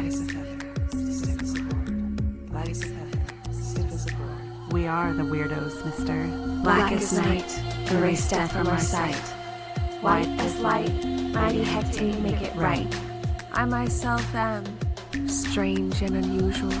Light as a feather, stiff as a board. Light as a feather, stiff as a board. We are the weirdos, mister. Black as night, erase death from our sight. White as light, mighty hectate make it right. I myself am strange and unusual.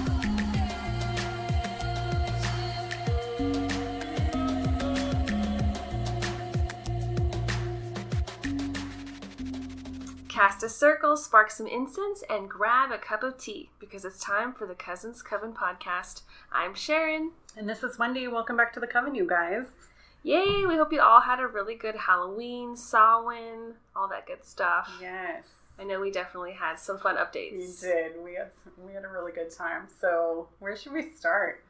Cast a circle, spark some incense, and grab a cup of tea, because it's time for the Cousins Coven podcast. I'm Sharon. And this is Wendy. Welcome back to the Coven, you guys. Yay! We hope you all had a really good Halloween, Samhain, all that good stuff. Yes. I know we definitely had some fun updates. We did. We had a really good time. So where should we start?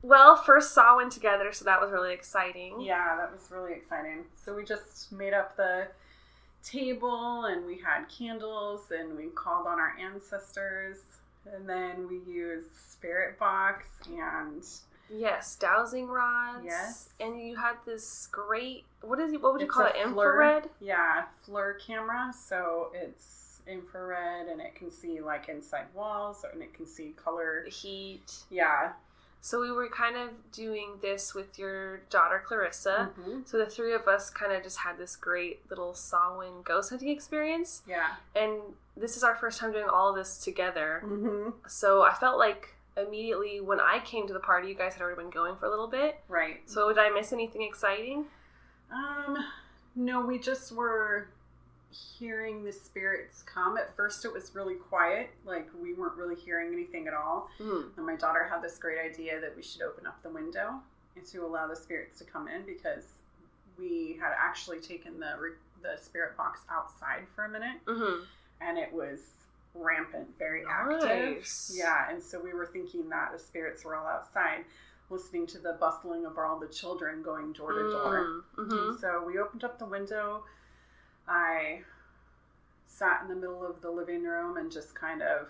Well, first Samhain together, so that was really exciting. Yeah, that was really exciting. So we just made up the table and we had candles and we called on our ancestors, and then we used spirit box and yes, dowsing rods. Yes. And you had this great, what would you call it? FLIR, infrared? Yeah, FLIR camera. So it's infrared and it can see like inside walls and it can see color. The heat. Yeah. So we were kind of doing this with your daughter, Clarissa. Mm-hmm. So the three of us kind of just had this great little Samhain ghost hunting experience. Yeah. And this is our first time doing all of this together. Mm-hmm. So I felt like immediately when I came to the party, you guys had already been going for a little bit. Right. So did I miss anything exciting? No, we just were hearing the spirits come. At first it was really quiet, like we weren't really hearing anything at all. Mm-hmm. And my daughter had this great idea that we should open up the window and to allow the spirits to come in, because we had actually taken the spirit box outside for a minute. Mm-hmm. And it was rampant, very Nice. active. Yeah, and so we were thinking that the spirits were all outside listening to the bustling of all the children going door to door. Mm-hmm. So we opened up the window. I sat in the middle of the living room and just kind of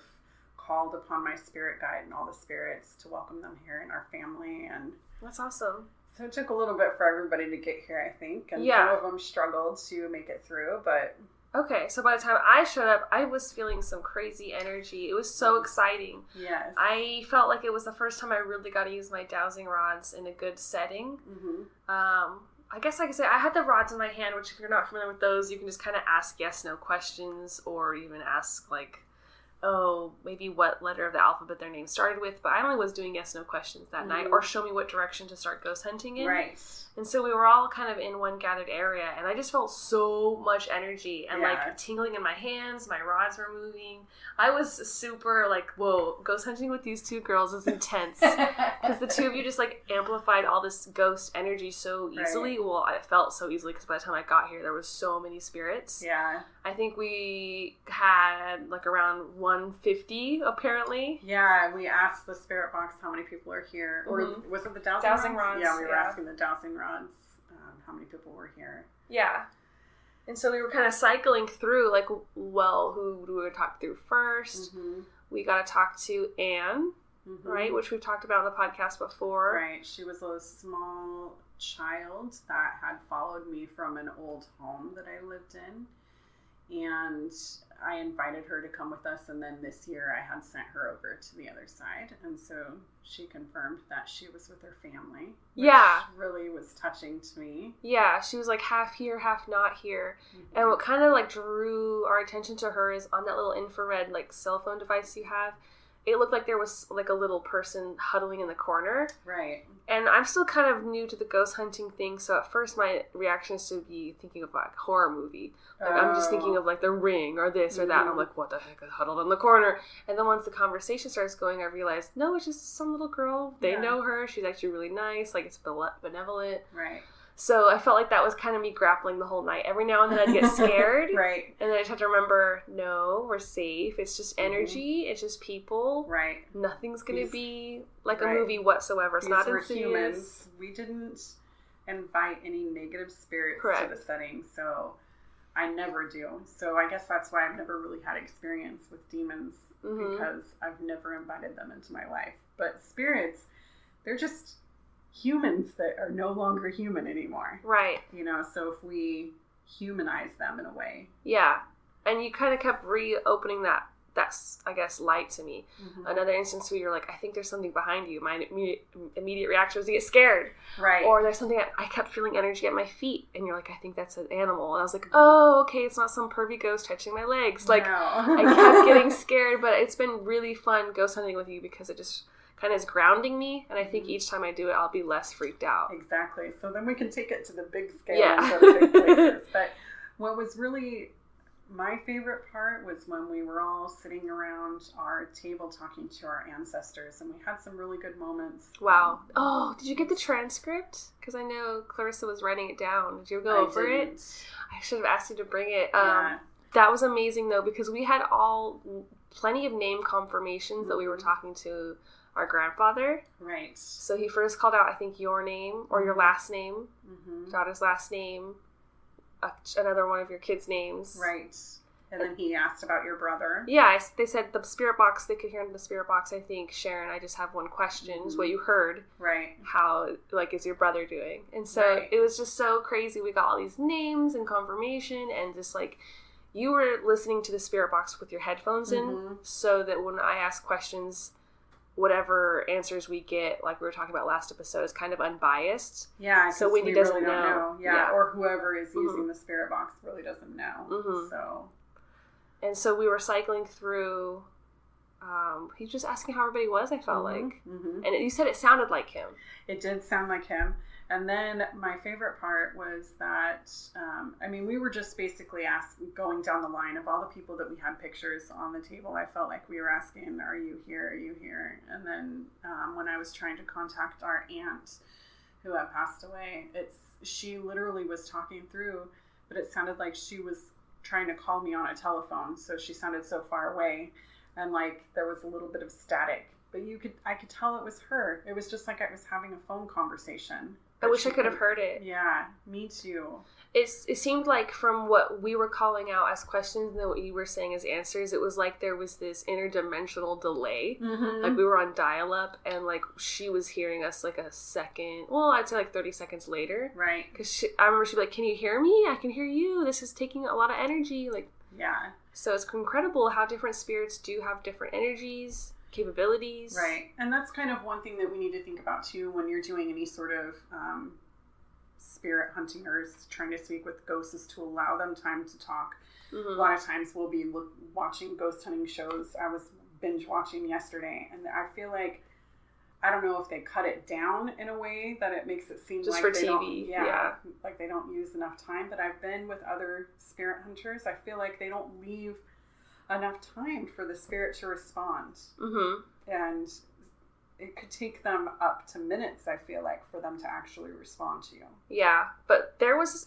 called upon my spirit guide and all the spirits to welcome them here in our family. And That's awesome. so it took a little bit for everybody to get here, I think. And Yeah. some of them struggled to make it through, but Okay, so by the time I showed up, I was feeling some crazy energy. It was so exciting. yes. I felt like it was the first time I really got to use my dowsing rods in a good setting. Mm-hmm. I guess I could say I had the rods in my hand, which if you're not familiar with those, you can just kind of ask yes/no questions, or even ask like, oh, maybe what letter of the alphabet their name started with. But I only was doing yes/no questions that night, or show me what direction to start ghost hunting in. Right. And so we were all kind of in one gathered area, and I just felt so much energy and like tingling in my hands. My rods were moving. I was super like, whoa, ghost hunting with these two girls is intense, because the two of you just like amplified all this ghost energy so easily. Right. Well, I felt so easily because by the time I got here, there was so many spirits. Yeah. I think we had like around 150 apparently. Yeah, we asked the spirit box how many people are here. Or was it the dowsing rods? Yeah, we were asking the dowsing rods how many people were here. Yeah. And so we were kind of cycling through, like, well, who do we talk through first? Mm-hmm. We got to talk to Anne, right, which we've talked about on the podcast before. Right. She was a small child that had followed me from an old home that I lived in. And I invited her to come with us, and then this year I had sent her over to the other side, and so she confirmed that she was with her family, which really was touching to me. Yeah, she was like half here, half not here. And what kind of like drew our attention to her is on that little infrared like cell phone device you have, it looked like there was like a little person huddling in the corner. Right. And I'm still kind of new to the ghost hunting thing, so at first my reaction is to be thinking of like horror movie. Like I'm just thinking of like The Ring or this or that. And I'm like, what the heck is huddled in the corner? And then once the conversation starts going, I realized, no, it's just some little girl. They know her. She's actually really nice. Like it's benevolent. Right. So I felt like that was kind of me grappling the whole night. Every now and then I'd get scared. Right. And then I just have to remember, no, we're safe. It's just energy. It's just people. Right. Nothing's going to be like a movie whatsoever. It's not insidious. Humans. We didn't invite any negative spirits to the setting, so I never do. So I guess that's why I've never really had experience with demons, because I've never invited them into my life. But spirits, they're just humans that are no longer human anymore. Right. You know, so if we humanize them in a way. Yeah. And you kind of kept reopening that that's, I guess, light to me. Another instance where you're like, I think there's something behind you. My immediate reaction was to get scared. Right. Or there's something, I kept feeling energy at my feet, and you're like, I think that's an animal. And I was like, oh, okay, it's not some pervy ghost touching my legs. Like, No. I kept getting scared, but it's been really fun ghost hunting with you because it just kind of is grounding me, and I think each time I do it, I'll be less freaked out. Exactly. So then we can take it to the big scale Yeah. and go to big places. But what was really my favorite part was when we were all sitting around our table talking to our ancestors, and we had some really good moments. Wow. Oh, did you get the transcript? Because I know Clarissa was writing it down. Did you go over it? I should have asked you to bring it. That was amazing, though, because we had plenty of name confirmations that we were talking to our grandfather. Right. So he first called out, I think, your name or your last name, daughter's last name, another one of your kids' names. Right. And then he asked about your brother. Yeah, they said the spirit box, they could hear in the spirit box, I think, Sharon, I just have one question, is what you heard. Right. How, like, is your brother doing? And so it was just so crazy. We got all these names and confirmation, and just, like, you were listening to the spirit box with your headphones in, so that when I ask questions, whatever answers we get, like we were talking about last episode, is kind of unbiased. Yeah, so Wendy doesn't really don't know. Yeah, or whoever is using the spirit box really doesn't know. So, and so we were cycling through. He was just asking how everybody was. I felt like, and you said it sounded like him. It did sound like him. And then my favorite part was that, we were just basically going down the line of all the people that we had pictures on the table. I felt like we were asking, are you here? Are you here? And then when I was trying to contact our aunt who had passed away, she literally was talking through, but it sounded like she was trying to call me on a telephone. So she sounded so far away, and like there was a little bit of static, but I could tell it was her. It was just like I was having a phone conversation. I wish I could have heard it. Yeah, me too. It seemed like from what we were calling out as questions and what you were saying as answers, it was like there was this interdimensional delay. Like we were on dial-up, and like she was hearing us like a second, well, I'd say like 30 seconds later. Right. Because I remember she'd be like, can you hear me? I can hear you. This is taking a lot of energy. Like, yeah. So it's incredible how different spirits do have different energies, capabilities. Right. And that's kind of one thing that we need to think about too when you're doing any sort of spirit hunting or trying to speak with ghosts, is to allow them time to talk. A lot of times we'll be watching ghost hunting shows. I was binge watching yesterday, and I feel like, I don't know if they cut it down in a way that it makes it seem just like for they TV. don't, like they don't use enough time. But I've been with other spirit hunters. I feel like they don't leave enough time for the spirit to respond. And it could take them up to minutes, I feel like, for them to actually respond to you. Yeah, but there was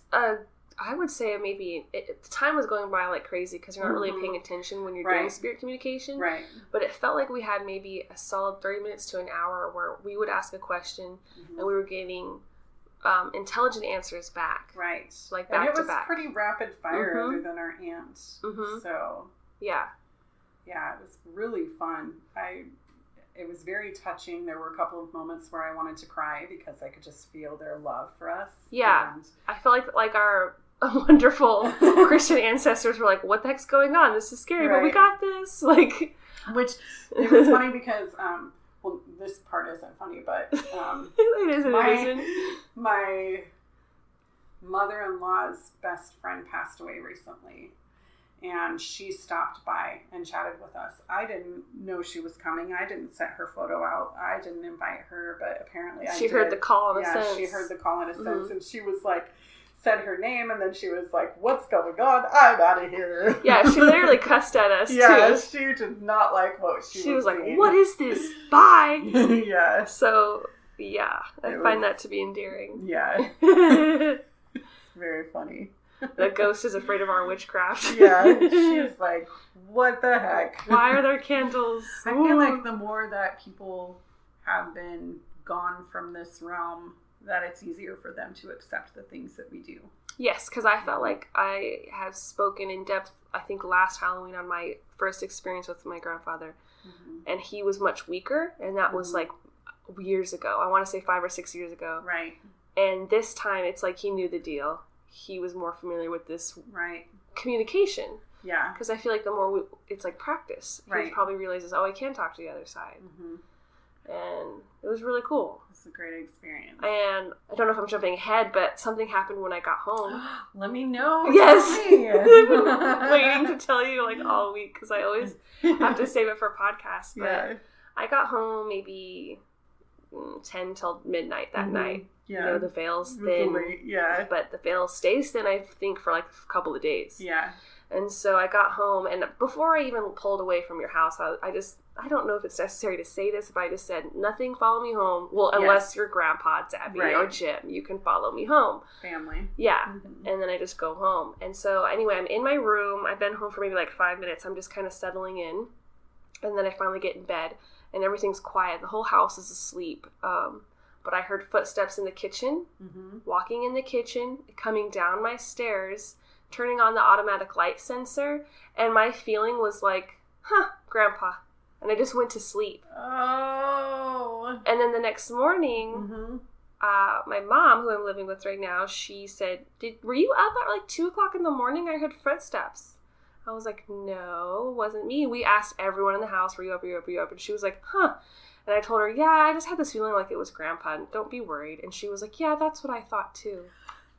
I would say maybe time was going by like crazy because you're not really paying attention when you're doing spirit communication. Right. But it felt like we had maybe a solid 30 minutes to an hour where we would ask a question and we were getting intelligent answers back. Right. Like back to back. And it was pretty rapid fire other than our aunt. So. Yeah. Yeah, it was really fun. It was very touching. There were a couple of moments where I wanted to cry because I could just feel their love for us. Yeah. And I felt like our wonderful Christian ancestors were like, what the heck's going on? This is scary, but we got this. Like, which, it was funny because, well, this part isn't funny, but it isn't. My mother-in-law's best friend passed away recently. And she stopped by and chatted with us. I didn't know she was coming. I didn't set her photo out. I didn't invite her, but apparently she heard the call in a sense. Yeah, she heard the call in a sense. And she was like, said her name, and then she was like, what's going on? I'm out of here. Yeah, she literally cussed at us, too. She did not like what she was like, saying. what is this? Bye. Yeah. So, yeah, I find that to be endearing. Yeah. It's very funny. The ghost is afraid of our witchcraft. Yeah, she's like, what the heck? Why are there candles? I feel like the more that people have been gone from this realm, that it's easier for them to accept the things that we do. Yes, because I felt like I have spoken in depth, I think last Halloween, on my first experience with my grandfather. And he was much weaker, and that was like years ago. I want to say 5 or 6 years ago. Right. And this time, it's like he knew the deal. He was more familiar with this communication. Yeah. Because I feel like the more it's like practice. He probably realizes, oh, I can talk to the other side. Mm-hmm. And it was really cool. It's a great experience. And I don't know if I'm jumping ahead, but something happened when I got home. Let me know. Yes. I've been waiting to tell you like all week because I always have to save it for podcasts. But I got home maybe 10 till midnight that night. Yeah. You know, the veil's thin. Yeah. But the veil stays thin, I think, for like a couple of days. Yeah. And so I got home, and before I even pulled away from your house, I don't know if it's necessary to say this, but I just said, nothing, follow me home. Well, unless your grandpa, Debbie, or Jim, you can follow me home. Family. Yeah. Mm-hmm. And then I just go home. And so anyway, I'm in my room. I've been home for maybe like 5 minutes. I'm just kind of settling in. And then I finally get in bed, and everything's quiet. The whole house is asleep. But I heard footsteps in the kitchen, walking in the kitchen, coming down my stairs, turning on the automatic light sensor, and my feeling was like, Grandpa. And I just went to sleep. Oh. And then the next morning, my mom, who I'm living with right now, she said, were you up at like 2 o'clock in the morning? I heard footsteps. I was like, no, it wasn't me. We asked everyone in the house, were you up, were you up, were you up? And she was like, huh. And I told her, yeah, I just had this feeling like it was Grandpa. Don't be worried. And she was like, yeah, that's what I thought too.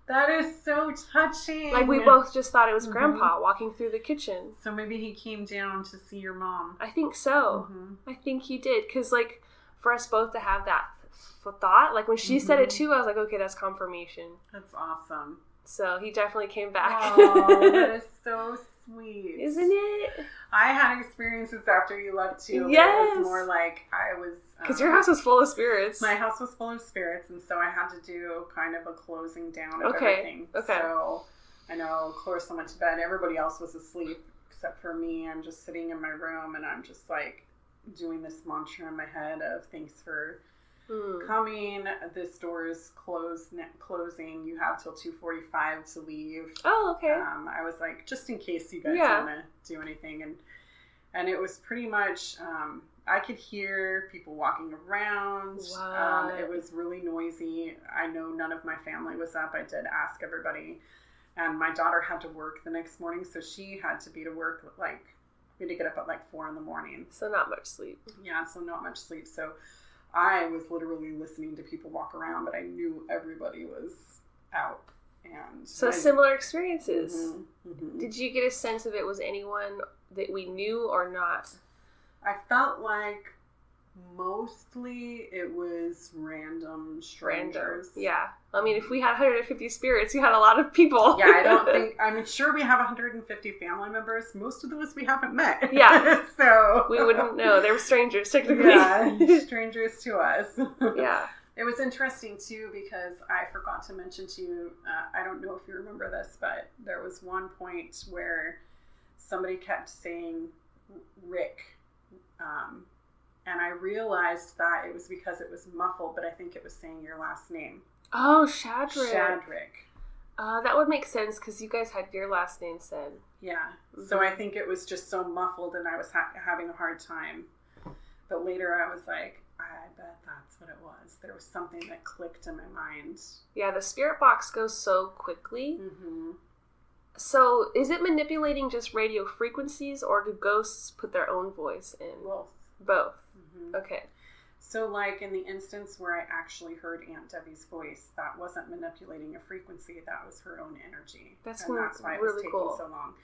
That is so touching. Like, we both just thought it was Grandpa walking through the kitchen. So maybe he came down to see your mom. I think so. I think he did. Because, like, for us both to have that thought, like, when she said it too, I was like, okay, that's confirmation. That's awesome. So he definitely came back. Oh, that is so sweet. Isn't it? I had experiences after you left too. Yes. It was more like I was... Because your house was full of spirits. My house was full of spirits, and so I had to do kind of a closing down of everything. Okay. So I know Clarissa went to bed. Everybody else was asleep except for me. I'm just sitting in my room, and I'm just like doing this mantra in my head of thanks for coming. This door is closing. You have till 2:45 to leave. Oh, okay. I was like, just in case you guys want to do anything, and it was pretty much. I could hear people walking around. It was really noisy. I know none of my family was up. I did ask everybody. And my daughter had to work the next morning, so she had to be to work, like, we had to get up at like 4 a.m. So not much sleep. Yeah, so not much sleep. So I was literally listening to people walk around, but I knew everybody was out. And so similar experiences. Did you get a sense of it was anyone that we knew or not? I felt like mostly it was random strangers. Yeah. I mean, if we had 150 spirits, you had a lot of people. Yeah, I'm sure we have 150 family members. Most of those we haven't met. Yeah. So we wouldn't know. They were strangers, technically. Yeah, strangers to us. Yeah. It was interesting, too, because I forgot to mention to you, I don't know if you remember this, but there was one point where somebody kept saying Rick. And I realized that it was because it was muffled, but I think it was saying your last name. Oh, Shadrick. Shadrick. That would make sense because you guys had your last name said. Yeah. So I think it was just so muffled and I was having a hard time. But later I was like, I bet that's what it was. There was something that clicked in my mind. Yeah, the spirit box goes so quickly. So is it manipulating just radio frequencies, or do ghosts put their own voice in? Both. Okay. So like in the instance where I actually heard Aunt Debbie's voice, that wasn't manipulating a frequency, that was her own energy. That's why it was taking so long.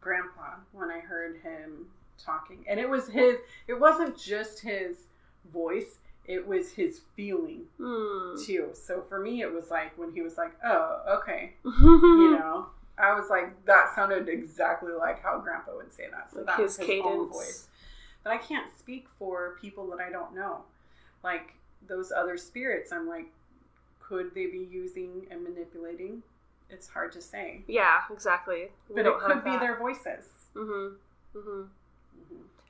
Grandpa, when I heard him talking, and it wasn't just his voice, it was his feeling too. So for me it was like when he was like, oh, okay. You know, I was like, that sounded exactly like how Grandpa would say that. So like that was his own voice. But I can't speak for people that I don't know. Like those other spirits, I'm like, could they be using and manipulating? It's hard to say. Yeah, exactly. But it could be their voices. It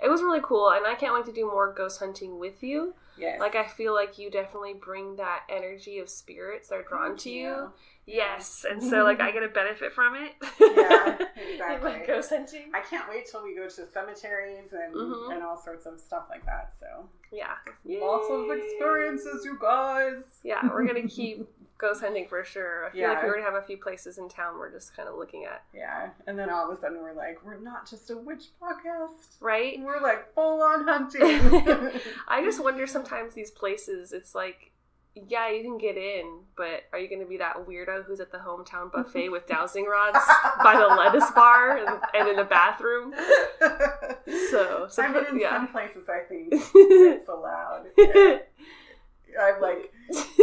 was really cool, and I can't wait to do more ghost hunting with you. Yes. Like, I feel like you definitely bring that energy of spirits that are drawn to you. Yes, and so like I get a benefit from it. Yeah, exactly. Like ghost hunting. I can't wait till we go to cemeteries and all sorts of stuff like that. So Yeah. lots of experiences, you guys. Yeah, we're gonna keep ghost hunting for sure. I feel like Yeah. we already have a few places in town we're just kind of looking at. Yeah, and then all of a sudden we're like, we're not just a witch podcast. Right? We're like full on hunting. I just wonder sometimes these places, it's like, yeah, you can get in, but are you going to be that weirdo who's at the hometown buffet with dowsing rods by the lettuce bar and in the bathroom? So I mean, in yeah. some places I think it's allowed. Yeah. I'm like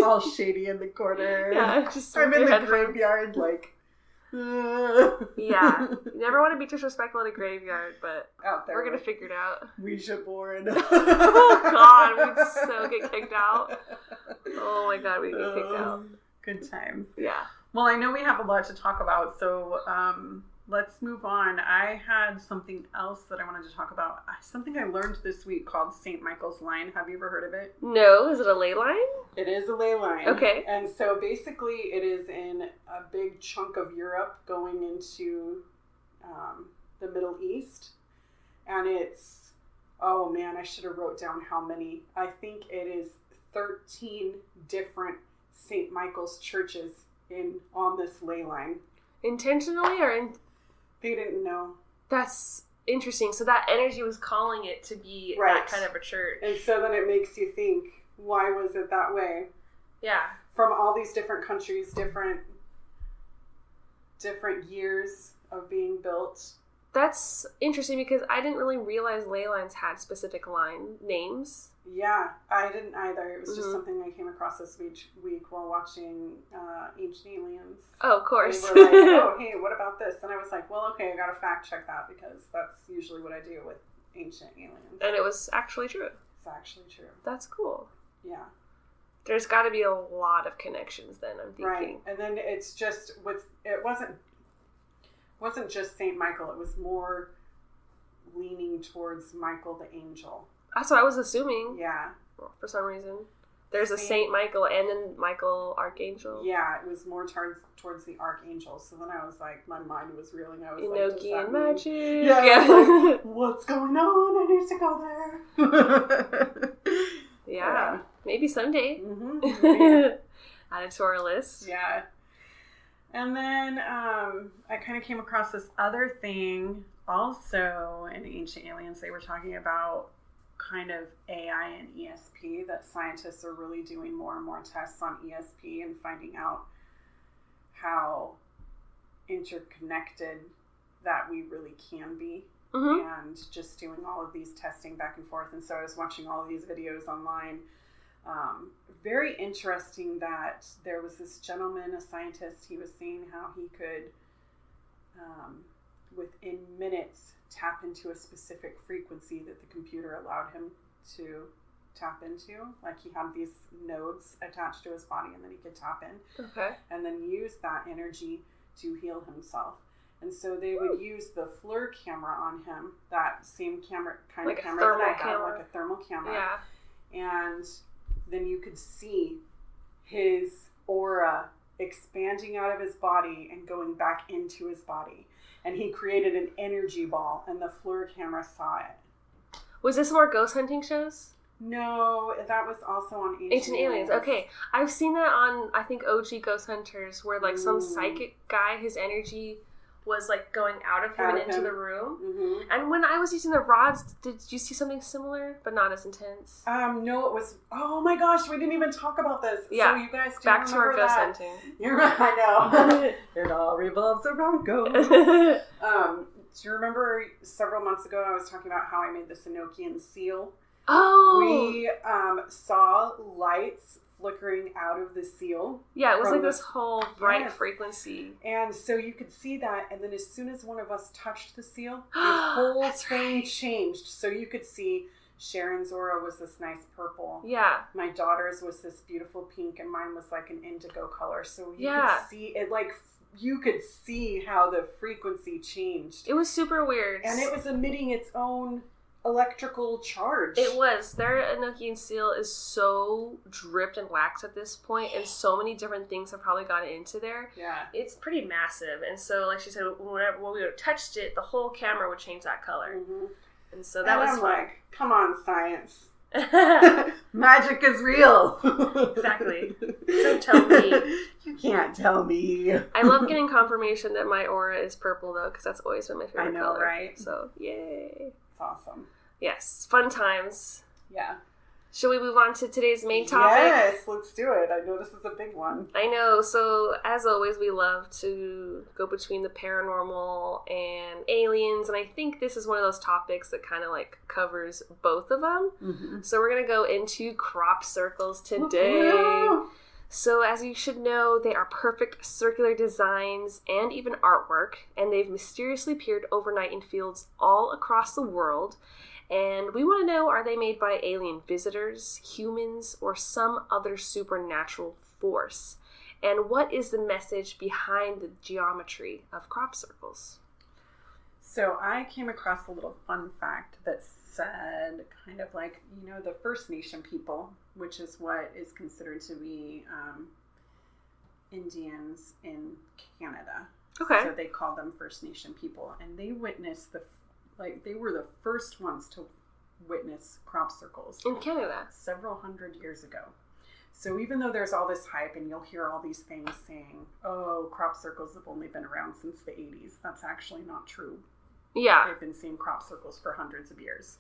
all shady in the corner. Yeah, just I'm in your the headphones. graveyard like Yeah, you never want to be disrespectful at a graveyard, but out there. we're going to figure it out. Ouija board. Oh god, we'd so get kicked out. Oh my god, we'd get kicked out. Good times. Yeah. Well, I know we have a lot to talk about, so let's move on. I had something else that I wanted to talk about. Something I learned this week called St. Michael's Line. Have you ever heard of it? No, is it a ley line? It is a ley line. Okay. And so basically it is in a big chunk of Europe going into the Middle East. And it's, oh man, I should have wrote down how many. I think it is 13 different St. Michael's churches on this ley line. Intentionally or in... They didn't know. That's interesting. So that energy was calling it to be Right. that kind of a church. And so then it makes you think, why was it that way? Yeah. From all these different countries, different years of being built. That's interesting because I didn't really realize ley lines had specific line names. Yeah, I didn't either. It was just something I came across this week while watching Ancient Aliens. Oh, of course. They were like, oh, hey, what about this? And I was like, well, okay, I got to fact check that because that's usually what I do with Ancient Aliens. And it was actually true. It's actually true. That's cool. Yeah. There's got to be a lot of connections then, I'm thinking. Right. And then it's just, it wasn't just St. Michael. It was more leaning towards Michael the angel. That's what I was assuming. Yeah. For some reason. There's a Saint Michael and then Michael Archangel. Yeah, it was more towards the Archangel. So then I was like, my mind was reeling. I was Enochian like, magic. Yeah. I was like, what's going on? I need to go there. Yeah. Maybe someday. Mm-hmm. Add it to our list. Yeah. And then I kind of came across this other thing also in Ancient Aliens. They were talking about kind of AI and ESP, that scientists are really doing more and more tests on ESP and finding out how interconnected that we really can be. Mm-hmm. And just doing all of these testing back and forth. And so I was watching all of these videos online. Very interesting that there was this gentleman, a scientist, he was saying how he could, within minutes, tap into a specific frequency that the computer allowed him to tap into. Like he had these nodes attached to his body and then he could tap in. Okay. And then use that energy to heal himself. And so they would use the FLIR camera on him, that same camera, kind of camera that I had, like a thermal camera. Yeah. And then you could see his aura expanding out of his body and going back into his body. And he created an energy ball, and the FLIR camera saw it. Was this more ghost hunting shows? No, that was also on Ancient Aliens. Okay. I've seen that on, I think, OG Ghost Hunters, where, like, some psychic guy, his energy was, like, going out of him and into the room. Mm-hmm. And when I was using the rods, did you see something similar, but not as intense? No, it was, oh my gosh, we didn't even talk about this. Yeah. So you guys do Back to our remember ghost that? hunting. You're right, I know. It all revolves around ghosts. Do you remember several months ago I was talking about how I made this Enochian seal? Oh! We saw lights flickering out of the seal. Yeah, it was like the- this whole bright Yes. frequency. And so you could see that, and then as soon as one of us touched the seal, the whole That's thing right. changed. So you could see Sharon's aura was this nice purple. Yeah. My daughter's was this beautiful pink, and mine was like an indigo color. So you Yeah. could see it, like, you could see how the frequency changed. It was super weird. And it was emitting its own electrical charge. It was. Their Enochian seal is so dripped and wax at this point, and so many different things have probably gone into there. Yeah. It's pretty massive. And so, like she said, when we touched it, the whole camera would change that color. Mm-hmm. And so that was I'm fun. like, come on, science. Magic is real. Exactly. Don't tell me. You can't tell me. I love getting confirmation that my aura is purple, though, because that's always been my favorite I know, color. right? So, yay. It's awesome. Yes, fun times. Yeah. Shall we move on to today's main topic? Yes, let's do it. I know this is a big one. I know. So, as always, we love to go between the paranormal and aliens, and I think this is one of those topics that kind of like covers both of them. Mm-hmm. So, we're going to go into crop circles today. Woo-hoo! So, as you should know, they are perfect circular designs and even artwork, and they've mysteriously appeared overnight in fields all across the world. And we want to know, are they made by alien visitors, humans, or some other supernatural force? And what is the message behind the geometry of crop circles? So I came across a little fun fact that said kind of like, the First Nation people, which is what is considered to be Indians in Canada. Okay. So they call them First Nation people. And they witnessed they were the first ones to witness crop circles. In Canada. Several hundred years ago. So even though there's all this hype and you'll hear all these things saying, oh, crop circles have only been around since the 80s, that's actually not true. Yeah. They've been seeing crop circles for hundreds of years.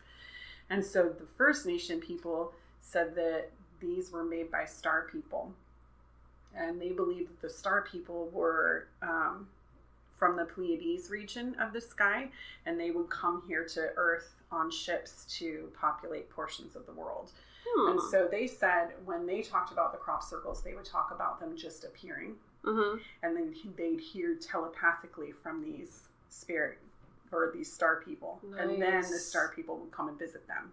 And so the First Nation people said that these were made by star people. And they believed that the star people were from the Pleiades region of the sky, and they would come here to Earth on ships to populate portions of the world. And so they said when they talked about the crop circles, they would talk about them just appearing. Mm-hmm. And then they'd hear telepathically from these spirit or these star people. Nice. And then the star people would come and visit them.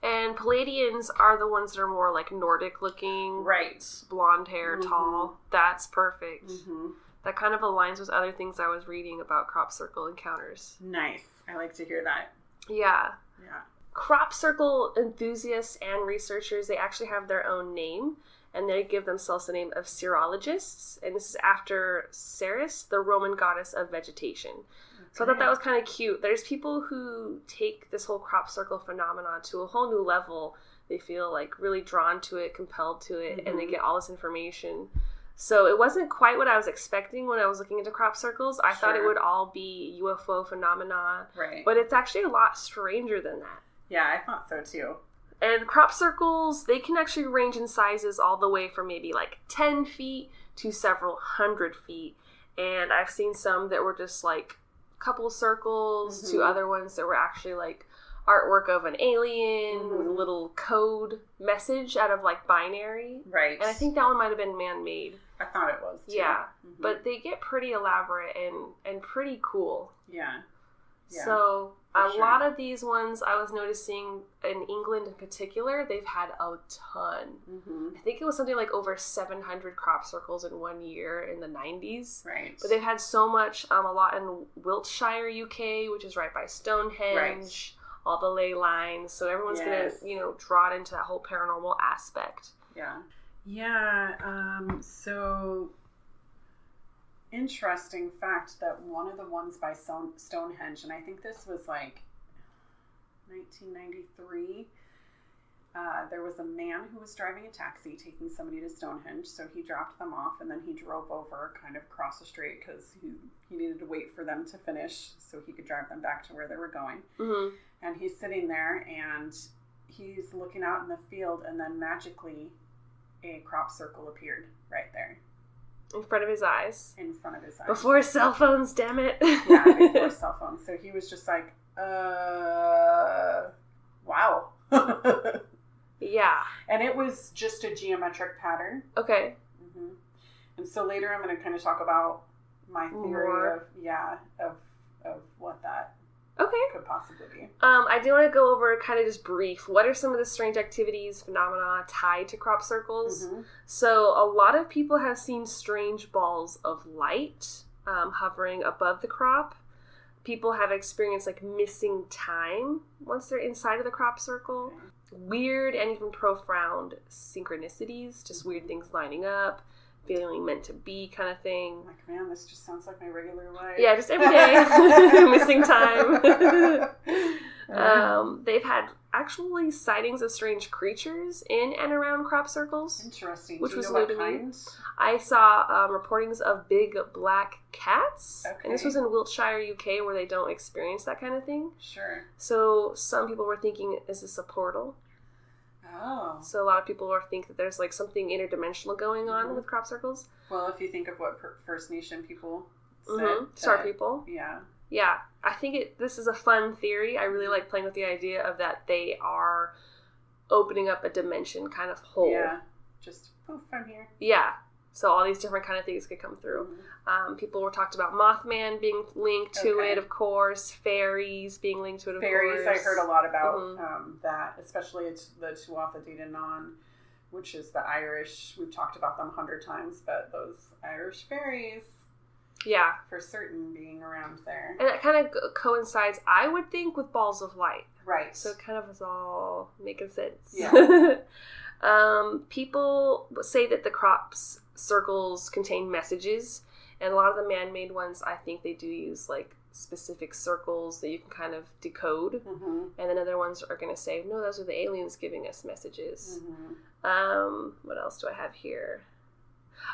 And Palladians are the ones that are more like Nordic looking. Right. Blonde hair, Mm-hmm. tall. That's perfect. Mm-hmm. That kind of aligns with other things I was reading about crop circle encounters. Nice. I like to hear that. Yeah. Yeah. Crop circle enthusiasts and researchers, they actually have their own name, and they give themselves the name of Cereologists, and this is after Ceres, the Roman goddess of vegetation. Okay. So I thought that was kind of cute. There's people who take this whole crop circle phenomenon to a whole new level. They feel like really drawn to it, compelled to it, Mm-hmm. and they get all this information. So it wasn't quite what I was expecting when I was looking into crop circles. I thought it would all be UFO phenomena. Right. But it's actually a lot stranger than that. Yeah, I thought so too. And crop circles, they can actually range in sizes all the way from maybe like 10 feet to several hundred feet. And I've seen some that were just like a couple circles Mm-hmm. to other ones that were actually like artwork of an alien Mm-hmm. with a little code message out of like binary. Right. And I think that one might have been man-made. I thought it was too. Yeah. Mm-hmm. But they get pretty elaborate and pretty cool. Yeah. Yeah. So a sure. lot of these ones I was noticing in England in particular, they've had a ton. Mm-hmm. I think it was something like over 700 crop circles in 1 year in the 90s. Right. But they've had so much, a lot in Wiltshire, UK, which is right by Stonehenge. Right. All the ley lines. So everyone's Yes. going to, draw it into that whole paranormal aspect. Yeah. Yeah. So interesting fact that one of the ones by Stonehenge, and I think this was like 1993, there was a man who was driving a taxi taking somebody to Stonehenge. So he dropped them off and then he drove over kind of across the street because he needed to wait for them to finish so he could drive them back to where they were going. Mm-hmm. And he's sitting there and he's looking out in the field, and then magically a crop circle appeared right there. In front of his eyes. In front of his eyes. Before cell phones, damn it. Yeah, before cell phones. So he was just like, wow. Yeah. And it was just a geometric pattern. Okay. Mm-hmm. And so later I'm going to kind of talk about my theory of what that could possibly be. I do want to go over kind of just brief. What are some of the strange activities, phenomena tied to crop circles? Mm-hmm. So a lot of people have seen strange balls of light hovering above the crop. people have experienced like missing time once they're inside of the crop circle. Okay. Weird and even profound synchronicities, just weird things lining up, feeling meant to be kind of thing. I'm like, man, this just sounds like my regular life. Yeah, just every day, missing time. They've had actually sightings of strange creatures in and around crop circles. Interesting. Which Do you was know new what to me. kind? I saw reportings of big black cats, and this Okay. was in Wiltshire, UK, where they don't experience that kind of thing. Sure. So some people were thinking, is this a portal? Oh. So a lot of people think that there's like something interdimensional going on with crop circles. Well, if you think of what First Nation people said. Mm-hmm. Star people. Yeah. Yeah, I think this is a fun theory. I really like playing with the idea of that they are opening up a dimension kind of hole. Yeah. Just poof, I'm here. Yeah. So all these different kind of things could come through. Mm-hmm. People were talked about Mothman being linked to Okay. it, of course. Fairies being linked to it, of Fairies, course. I heard a lot about Mm-hmm. that, especially it's the Tuatha Dé Danann, which is the Irish. We've talked about them 100 times, but those Irish fairies, Yeah. for certain, being around there. And that kind of coincides, I would think, with balls of light. Right. So it kind of is all making sense. Yeah. People say that the crop circles contain messages, and a lot of the man-made ones, I think they do use like specific circles that you can kind of decode. Mm-hmm. And then other ones are going to say, no, those are the aliens giving us messages. Mm-hmm. What else do I have here?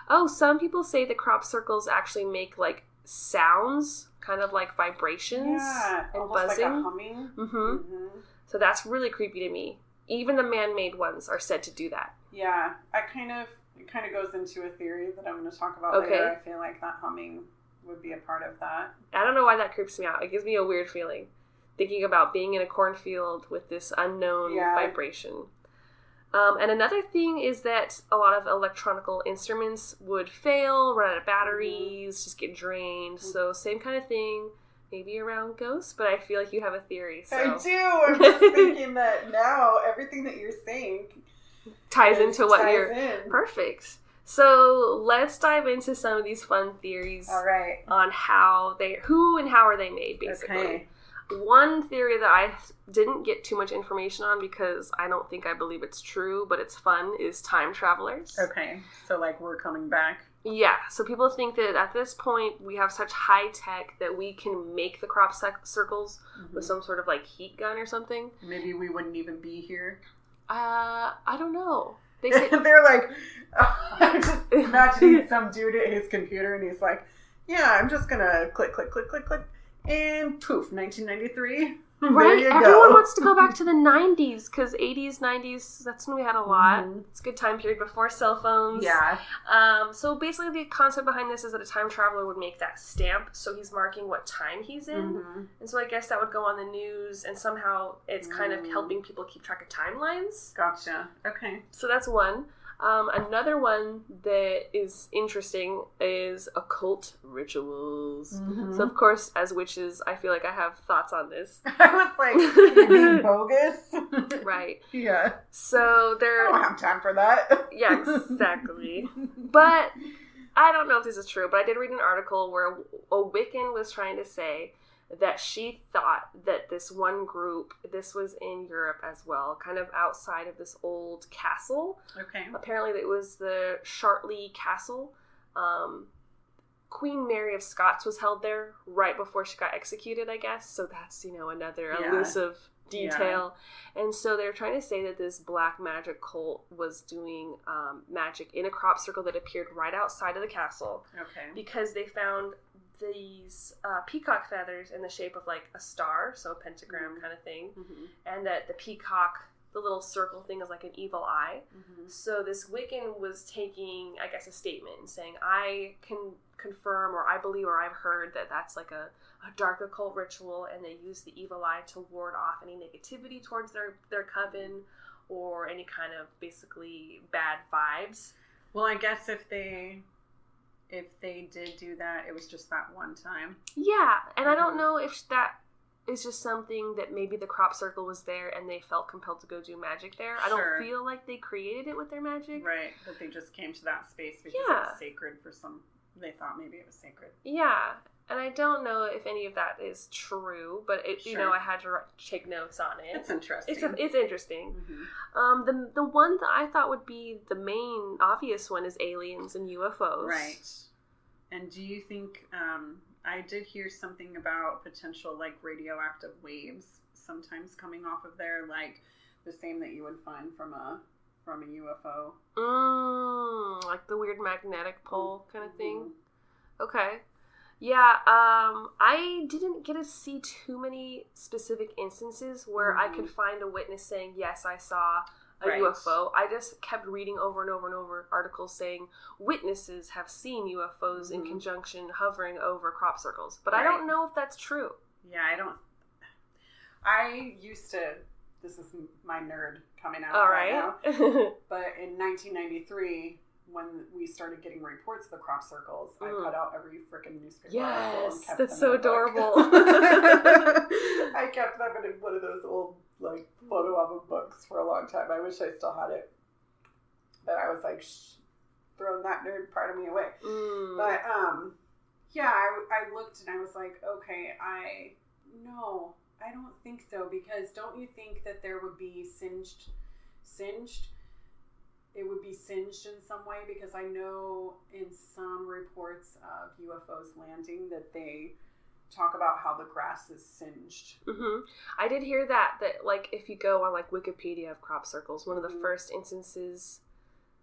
Oh, some people say the crop circles actually make like sounds, kind of like vibrations Yeah, and almost buzzing. like a humming. Mm-hmm. Mm-hmm. So that's really creepy to me. Even the man-made ones are said to do that. Yeah, it kind of goes into a theory that I'm going to talk about Okay. later. I feel like that humming would be a part of that. I don't know why that creeps me out. It gives me a weird feeling, thinking about being in a cornfield with this unknown vibration. And another thing is that a lot of electronical instruments would fail, run out of batteries, just get drained. So same kind of thing, maybe around ghosts, but I feel like you have a theory. So. I do. I'm just thinking that now everything that you're saying ties into what ties you're... in. Perfect. So let's dive into some of these fun theories. All right. On who and how are they made, basically. Okay. One theory that I didn't get too much information on because I don't think I believe it's true, but it's fun, is time travelers. Okay. So like we're coming back. Yeah. So people think that at this point we have such high tech that we can make the crop circles with some sort of like heat gun or something. Maybe we wouldn't even be here. I don't know. They say They're like, I'm just imagining some dude at his computer and he's like, yeah, I'm just going to click, click, click, click, click. And poof, 1993. right? There you Everyone go. wants to go back to the 90s because 80s, 90s, that's when we had a lot. Mhm. It's a good time period before cell phones. Yeah. So basically the concept behind this is that a time traveler would make that stamp so he's marking what time he's in. Mm-hmm. And so I guess that would go on the news and somehow it's kind of helping people keep track of timelines. Gotcha. Okay. So that's one. Another one that is interesting is occult rituals. Mhm. So of course, as witches, I feel like I have thoughts on this. I was like, you mean bogus? Right. Yeah. So I there... don't have time for that. Yeah, exactly. But I don't know if this is true, but I did read an article where a Wiccan was trying to say that she thought that this one group, this was in Europe as well, kind of outside of this old castle. Okay. Apparently it was the Chartley Castle. Queen Mary of Scots was held there right before she got executed, I guess. So that's, another Yeah. elusive detail. And so they're trying to say that this black magic cult was doing magic in a crop circle that appeared right outside of the castle Okay. because they found these peacock feathers in the shape of like a star, so a pentagram kind of thing, Mm-hmm. and that the peacock, the little circle thing, is like an evil eye. Mm-hmm. So this Wiccan was taking, I guess, a statement and saying, I can confirm, or I believe, or I've heard that that's like a dark occult ritual, and they use the evil eye to ward off any negativity towards their coven or any kind of basically bad vibes. Well, I guess if they did do that, it was just that one time. Yeah, and I don't know if that is just something that maybe the crop circle was there and they felt compelled to go do magic there. I Sure. don't feel like they created it with their magic. Right. That they just came to that space because it Yeah. was sacred for some. They thought maybe it was sacred. Yeah, And I don't know if any of that is true, but I had to take notes on it. It's interesting. It's interesting. Mm-hmm. The one that I thought would be the main obvious one is aliens and UFOs. Right. And do you think, I did hear something about potential, like, radioactive waves sometimes coming off of there, like the same that you would find from a UFO. Like the weird magnetic pole kind of thing. Okay. Yeah, I didn't get to see too many specific instances where I could find a witness saying, yes, I saw a UFO. I just kept reading over and over and over articles saying witnesses have seen UFOs in conjunction hovering over crop circles. But I don't know if that's true. Yeah, I used to, this is my nerd coming out now, but in 1993, when we started getting reports of the crop circles, I cut out every freaking newspaper article and kept that's them so in a adorable. I kept them in one of those old, like, photo album books for a long time. I wish I still had it. But I was like, throwing that nerd part of me away. But, yeah, I looked and I was like, okay, no, I don't think so. Because don't you think that there would be singed? It would be singed in some way, because I know in some reports of UFOs landing that they talk about how the grass is singed. I did hear that like if you go on like Wikipedia of crop circles, one of the first instances,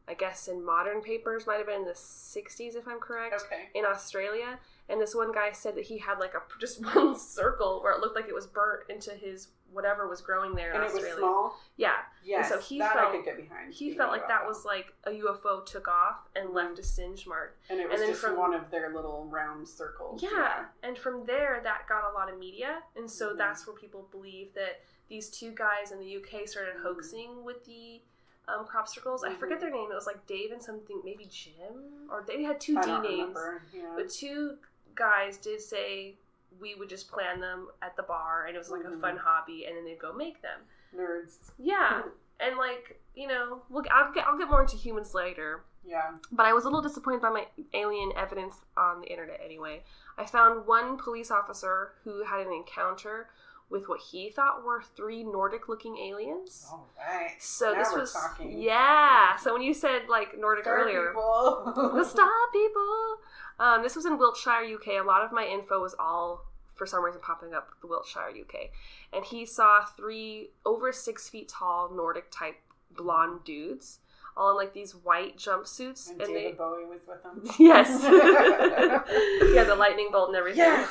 I guess in modern papers, might have been in the 60s if I'm correct, in Australia. And this one guy said that he had like just one circle where it looked like it was burnt into his whatever was growing there in Australia. And it was small? Yeah. Yes, and so I could get behind. He felt like that was like a UFO took off and left a singe mark. And it was just one of their little round circles. Yeah. And from there, that got a lot of media. And so that's where people believe that these two guys in the UK started hoaxing with the crop circles. I forget their name. It was like Dave and something, maybe Jim? Or they had two D names. But two guys did say we would just plan them at the bar, and it was like a fun hobby, and then they'd go make them. Nerds. Yeah. And like, I'll get more into humans later. Yeah. But I was a little disappointed by my alien evidence on the internet anyway. I found one police officer who had an encounter with what he thought were 3 Nordic-looking aliens. All right. So now this we're was talking. Yeah. So when you said like Nordic Star earlier, people. the star people. This was in Wiltshire, UK. A lot of my info was all, for some reason, popping up the Wiltshire, UK. And he saw 3 over 6 feet tall Nordic-type blonde dudes, all in like these white jumpsuits. And David Bowie was with them. Yes. Yeah, the lightning bolt and everything. Yes.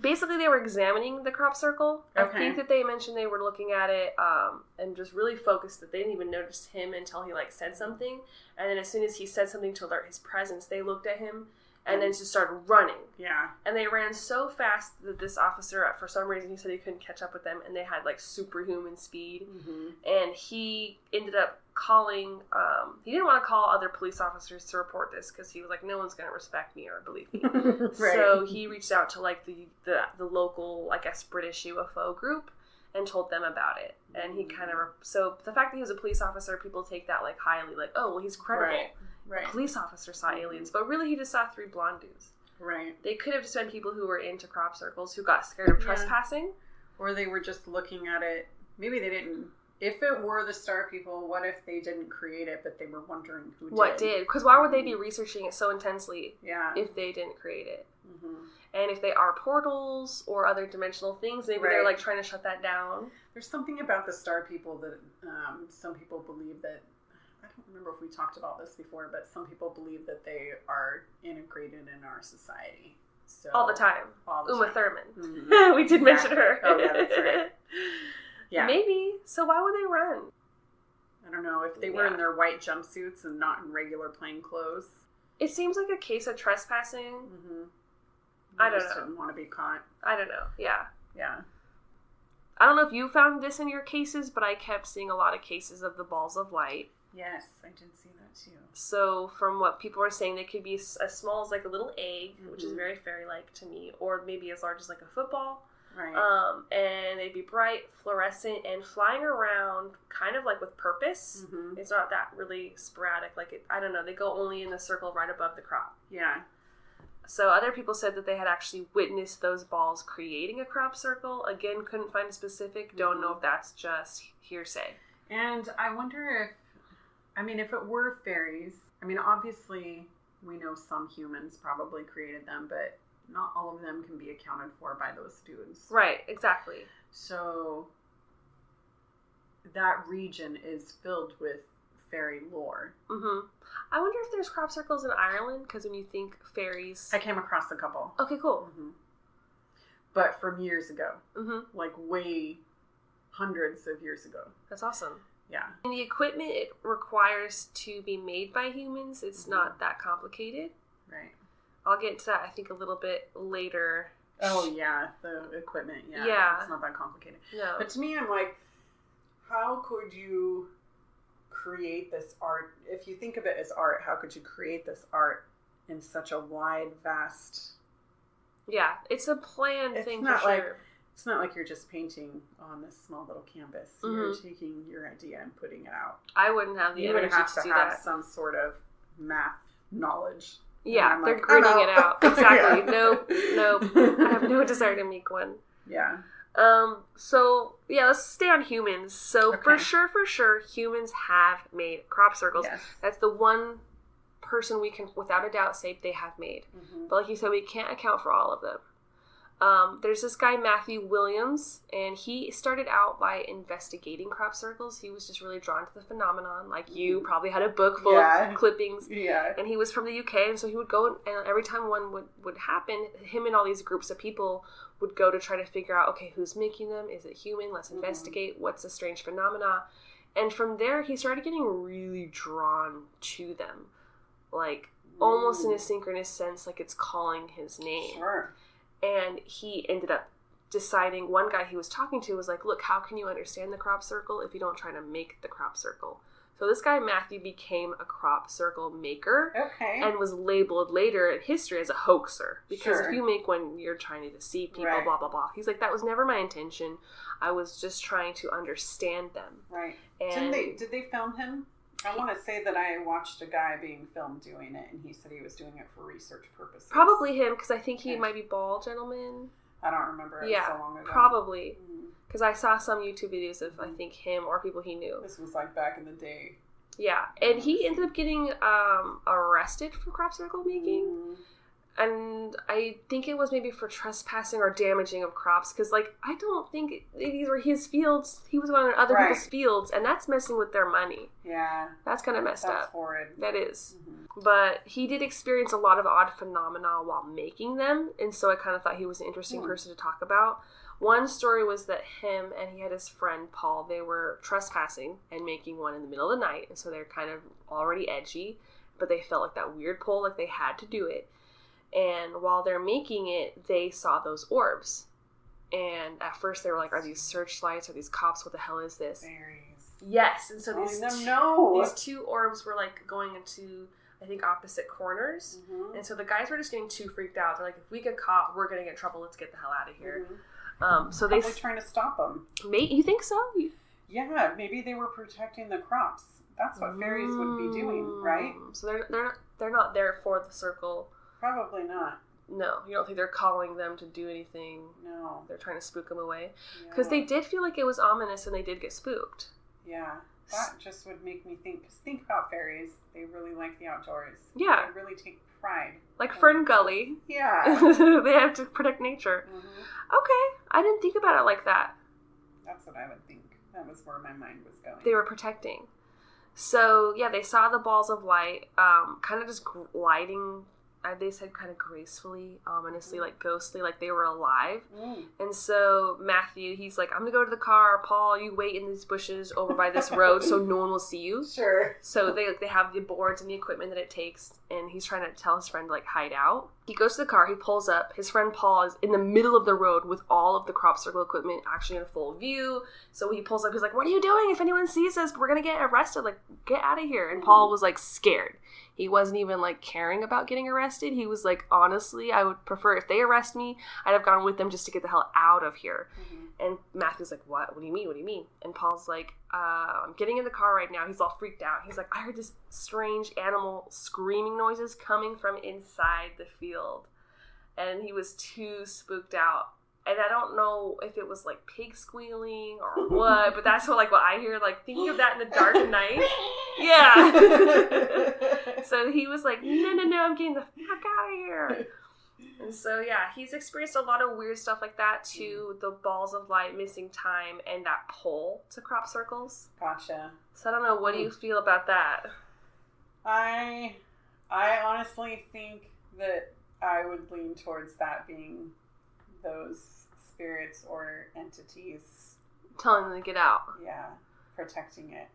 Basically, they were examining the crop circle. I think that they mentioned they were looking at it and just really focused that they didn't even notice him until he like said something. And then as soon as he said something to alert his presence, they looked at him and then just started running. Yeah. And they ran so fast that this officer, for some reason, he said he couldn't catch up with them, and they had like superhuman speed. And he ended up calling, he didn't want to call other police officers to report this because he was like, no one's going to respect me or believe me. So he reached out to like the local, I guess, British UFO group and told them about it. And he kind of, so the fact that he was a police officer, people take that like highly, like, oh, well, he's credible. Right. A police officer saw aliens, but really he just saw 3 blonde dudes. Right. They could have just been people who were into crop circles who got scared of trespassing. Or they were just looking at it. Maybe they didn't. If it were the star people, what if they didn't create it, but they were wondering who did? What did? Because why would they be researching it so intensely if they didn't create it? And if they are portals or other dimensional things, maybe they're like trying to shut that down. There's something about the star people that some people believe that, I don't remember if we talked about this before, but some people believe that they are integrated in our society. So, all the time. Uma time. Thurman. We did mention her. Oh, yeah, that's right. Yeah. Maybe. So why would they run? I don't know. If they were in their white jumpsuits and not in regular plain clothes. It seems like a case of trespassing. I don't know. Didn't want to be caught. I don't know. Yeah. Yeah. I don't know if you found this in your cases, but I kept seeing a lot of cases of the balls of light. Yes, I did see that too. So from what people were saying, they could be as small as like a little egg, which is very fairy-like to me, or maybe as large as like a football. Right. And they'd be bright, fluorescent, and flying around kind of like with purpose. It's not that really sporadic. Like, I don't know, they go only in the circle right above the crop. Yeah. So other people said that they had actually witnessed those balls creating a crop circle. Again, couldn't find a specific. Don't know if that's just hearsay. And I wonder if it were fairies, obviously we know some humans probably created them, but not all of them can be accounted for by those dudes. Right, exactly. So that region is filled with fairy lore. Mm-hmm. I wonder if there's crop circles in Ireland, because when you think fairies... I came across a couple. Okay, cool. Mm-hmm. But from years ago. Mm-hmm. Like way hundreds of years ago. That's awesome. Yeah. And the equipment it requires to be made by humans, it's not that complicated. Right. I'll get to that, I think, a little bit later. Oh, yeah. The equipment. Yeah. Yeah. It's not that complicated. No. But to me, I'm like, how could you create this art? If you think of it as art, how could you create this art in such a wide, vast... Yeah, it's a planned thing for sure. It's not like you're just painting on this small little canvas. Mm-hmm. You're taking your idea and putting it out. I wouldn't have the energy to do that. You would have to have some sort of math knowledge. Yeah, they're gritting it out. Exactly. Nope. I have no desire to make one. Yeah. So, yeah, let's stay on humans. So, for sure, humans have made crop circles. Yes. That's the one person we can, without a doubt, say they have made. Mm-hmm. But like you said, we can't account for all of them. There's this guy, Matthew Williams, and he started out by investigating crop circles. He was just really drawn to the phenomenon. Like you probably had a book full of clippings. Yeah. And he was from the UK, and so he would go, and every time one would happen, him and all these groups of people would go to try to figure out, okay, who's making them? Is it human? Let's investigate. What's the strange phenomena? And from there, he started getting really drawn to them. Like, almost in a synchronous sense, like it's calling his name. Sure. And he ended up deciding, one guy he was talking to was like, look, how can you understand the crop circle if you don't try to make the crop circle? So this guy, Matthew, became a crop circle maker. Okay. And was labeled later in history as a hoaxer. Because if you make one, you're trying to deceive people, blah, blah, blah. He's like, that was never my intention. I was just trying to understand them. Right. And Did they film him? I want to say that I watched a guy being filmed doing it, and he said he was doing it for research purposes. Probably him, because I think he might be bald, gentleman. I don't remember. It was so long ago. Probably. Because I saw some YouTube videos of, I think, him or people he knew. This was like back in the day. Yeah, and he ended up getting arrested for crop circle making. And I think it was maybe for trespassing or damaging of crops, because, like, I don't think these were his fields. He was going on other people's fields, and that's messing with their money. Yeah. That's kind of messed up. That's horrid. That is. But he did experience a lot of odd phenomena while making them, and so I kind of thought he was an interesting person to talk about. One story was that him and he had his friend Paul, they were trespassing and making one in the middle of the night, and so they're kind of already edgy, but they felt like that weird pull, like they had to do it. And while they're making it, they saw those orbs. And at first they were like, are these searchlights? Are these cops? What the hell is this? Fairies. Yes. And so these two orbs were like going into, I think, opposite corners. And so the guys were just getting too freaked out. They're like, if we get caught, we're going to get in trouble. Let's get the hell out of here. So they were trying to stop them. You think so? Yeah, maybe they were protecting the crops. That's what fairies would be doing, right? So they're not there for the circle. Probably not. No, you don't think they're calling them to do anything? No. They're trying to spook them away? Because they did feel like it was ominous and they did get spooked. Yeah. That just would make me think, because think about fairies. They really like the outdoors. Yeah. They really take pride. Like Fern Gully. Yeah. They have to protect nature. Okay. I didn't think about it like that. That's what I would think. That was where my mind was going. They were protecting. So, yeah, they saw the balls of light kind of just gliding, they said kind of gracefully, ominously, like ghostly, like they were alive. And so Matthew, he's like, I'm going to go to the car. Paul, you wait in these bushes over by this road so no one will see you. Sure. So they have the boards and the equipment that it takes, and he's trying to tell his friend to, like, hide out. He goes to the car, he pulls up. His friend Paul is in the middle of the road with all of the crop circle equipment actually in full view. So he pulls up, he's like, what are you doing? If anyone sees us, we're going to get arrested. Like, get out of here. And Paul was, like, scared. He wasn't even, like, caring about getting arrested. He was like, honestly, I would prefer if they arrest me, I'd have gone with them just to get the hell out of here. And Matthew's like, what? What do you mean? What do you mean? And Paul's like, I'm getting in the car right now. He's all freaked out. He's like, I heard this strange animal screaming noises coming from inside the field. and he was too spooked out. And I don't know if it was like pig squealing or what, but that's what I hear, like thinking of that in the dark at night. Yeah. So he was like, no, I'm getting the fuck out of here. And so, yeah, he's experienced a lot of weird stuff like that too. The balls of light, missing time, and that pull to crop circles. Gotcha. So I don't know. What do you feel about that? I honestly think that I would lean towards that being those spirits or entities. Telling them to get out. Yeah, protecting it.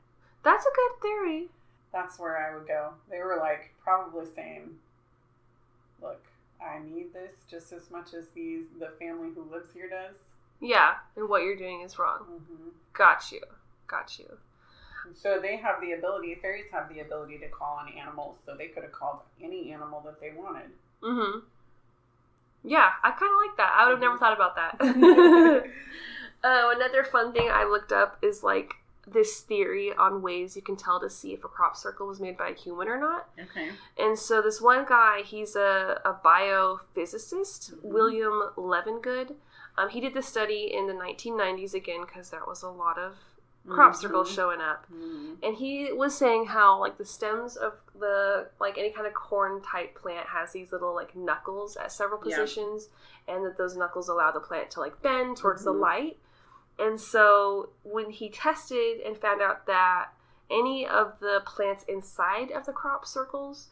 That's a good theory. That's where I would go. They were probably saying, look, I need this just as much as the family who lives here does. Yeah, and what you're doing is wrong. Mm-hmm. Got you. So they have the ability, fairies have the ability to call on animals, so they could have called any animal that they wanted. Mm-hmm. Yeah, I kind of like that. I would have never thought about that. Another fun thing I looked up is this theory on ways you can tell to see if a crop circle was made by a human or not. Okay. And so this one guy, he's a biophysicist, William Levengood. He did this study in the 1990s again because there was a lot of crop circles showing up. And he was saying how the stems of the any kind of corn type plant has these little knuckles at several positions, and that those knuckles allow the plant to bend towards the light. And so when he tested and found out that any of the plants inside of the crop circles,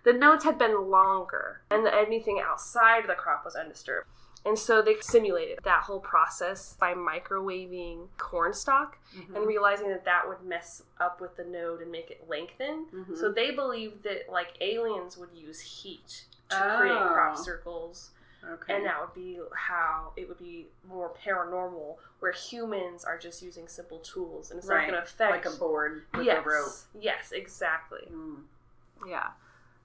the nodes had been longer and anything outside of the crop was undisturbed. And so they simulated that whole process by microwaving corn stalk and realizing that would mess up with the node and make it lengthen. So they believed that aliens would use heat to create crop circles. Okay. And that would be how it would be more paranormal, where humans are just using simple tools and it's not going to affect... Like a board with a rope. Yes, exactly. Yeah.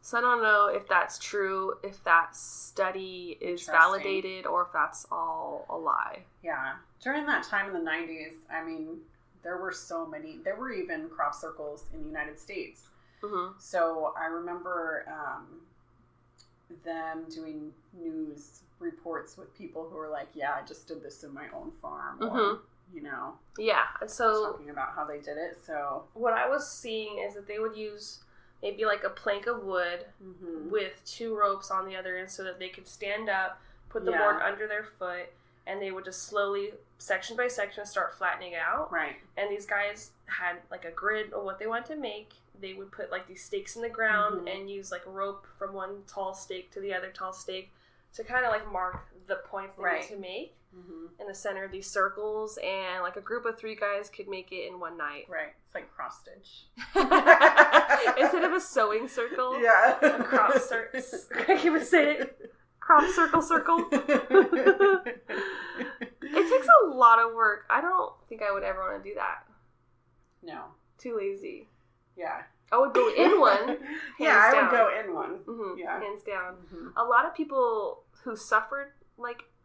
So I don't know if that's true, if that study is validated, or if that's all a lie. Yeah. During that time in the 90s, there were so many. There were even crop circles in the United States. So I remember them doing news reports with people who were like, yeah, I just did this in my own farm. Or, Yeah. And so... talking about how they did it. So what I was seeing is that they would use... maybe a plank of wood with 2 ropes on the other end so that they could stand up, put the board under their foot, and they would just slowly, section by section, start flattening it out. Right. And these guys had a grid of what they wanted to make. They would put these stakes in the ground and use a rope from one tall stake to the other tall stake to kind of mark the points they need to make in the center of these circles. And a group of 3 guys could make it in one night. Right. It's like cross stitch. Instead of a sewing circle, yeah, a crop circle. I can even say it. Crop circle. It takes a lot of work. I don't think I would ever want to do that. No. Too lazy. Yeah. I would go in one. I would go in one. Yeah. Hands down. A lot of people who suffered